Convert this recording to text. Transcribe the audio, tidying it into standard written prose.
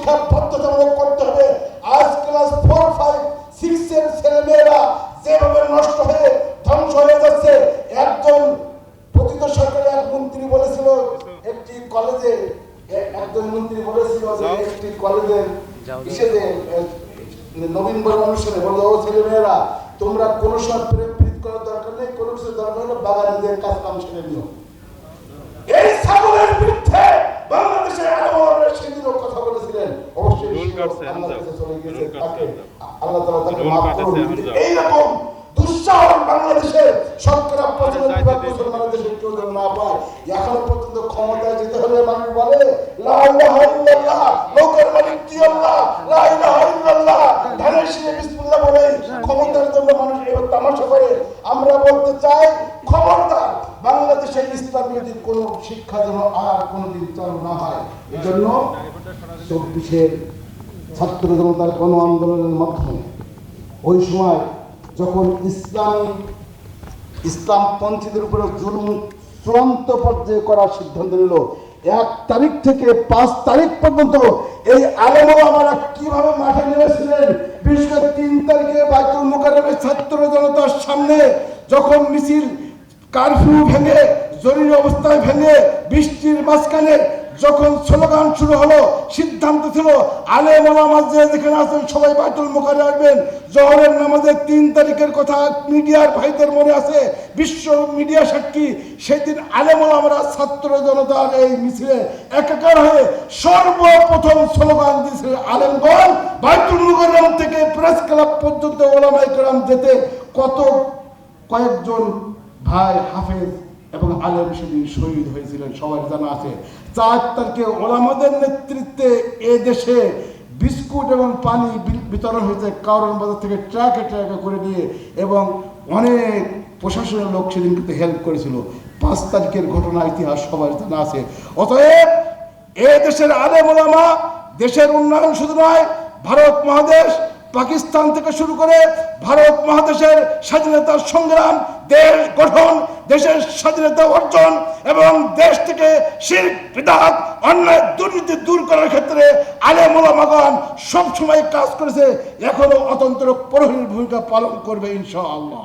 শিক্ষা বাধ্যতামূলক করতে হবে। আজ ক্লাস 4, 5, 6 এর ছেলেমেয়েরা যেভাবে নষ্ট হয়ে ধ্বংস হয়ে যাচ্ছে, একজন পতিত সরকারের এক মন্ত্রী বলেছিল একটি কলেজে, একজন মন্ত্রী বলেছিল যে একটি কলেজের হিসেবে নবীন বরণ অনুষ্ঠানে বললো, ও ছেলেমেয়েরা তোমরা কোনো সময় প্রেম করার দরকার নেই, কোনো কিছু দরকার হলে বাগানীদের কাজ কাম সেরে নিও। এই ছাগলের বিরুদ্ধে বাংলাদেশের আলেমরা সেদিনও কথা বলেছিলেন। অবশ্যই আল্লাহর কাছে চলে গিয়েছে, তাকে আল্লাহ তাআলা তাকে মাফ করুন। এইরকম দুঃসাহস বাংলাদেশের শতকরা 95% মুসলমান দেশে কেউ যেন না পায়। এখনো পর্যন্ত ক্ষমতায় যেতে হলে মানুষ বলে লা ইলাহা ইল্লাল্লাহ, লোকের মালিক কি আল্লাহ, লা ইলাহা ইল্লাল্লাহ, ধানের শীষে বিসমিল্লাহ বলে ক্ষমতার জন্য মানুষ এবার তামাশা করে। আমরা বলতে চাই, খবরদার বাংলাদেশের ইসলাম বিরোধী কোনো শিক্ষা যেন আর কোনোদিন চালু না হয়। এই জন্য 24-এর ছাত্র জনতার গণ আন্দোলনের মাধ্যমে ওই সময় যখন ইসলামপন্থীদের উপরে জুলুম চূড়ান্ত পর্যায়ে করার সিদ্ধান্ত নিল, 1 তারিখ থেকে 5 তারিখ পর্যন্ত এই আলেমরা কিভাবে মাঠে নেমেছিলেন। বিশেষ করে 3 তারিখে বাইতুল মুকাররমে ছাত্র জনতার সামনে যখন মিছিল, কারফিউ ভেঙে, জরুরি অবস্থায় ভেঙে, বৃষ্টির মাঝখানে যখন স্লোগান শুরু হলো, সিদ্ধান্ত ছিল আলেম ওলামা যেখানে আছেন সবাই বাইতুল মুকাররমে আসবেন। জোহরের নামাজের 3 তারিখের কথা মিডিয়ার ভাইদের মনে আছে, বিশ্ব মিডিয়া সাক্ষী। সেদিন আলেম ওলামারা ছাত্র জনতার এই মিছিলে একাকার হয়ে সর্বপ্রথম স্লোগান দিয়েছিল, আলেমগণ বাইতুল মুকাররম থেকে প্রেস ক্লাব পর্যন্ত ওলামায়ে কেরাম যেতে। কয়েকজন ভাই হাফেজ এবং আলেম সেদিন শহীদ হয়েছিলেন, সবার জানা আছে। 4 তারিখে ওলামাদের নেতৃত্বে এ দেশে বিস্কুট এবং পানি বিতরণ হয়েছে কারণ বাজার থেকে ট্রাকে ট্রাকে করে নিয়ে, এবং অনেক প্রশাসনের লোক সেদিন কিন্তু হেল্প করেছিল। 5 তারিখের ঘটনা ইতিহাস সবার জানা আছে। অতএব এ দেশের আলেম ওলামা দেশের উন্নয়ন শুধু নয়, ভারত মহাদেশ, পাকিস্তান থেকে শুরু করে ভারত মহাদেশের স্বাধীনতার সংগ্রাম, দেশ গঠন, দেশের স্বাধীনতা অর্জন এবং দেশ থেকে শিরক, বিদআত, অন্যায়, দুর্নীতি দূর করার ক্ষেত্রে আলেম ওলামাগণ সবসময় কাজ করেছে, এখনো অতন্ত্র প্রহরীর ভূমিকা পালন করবে ইনশাআল্লাহ।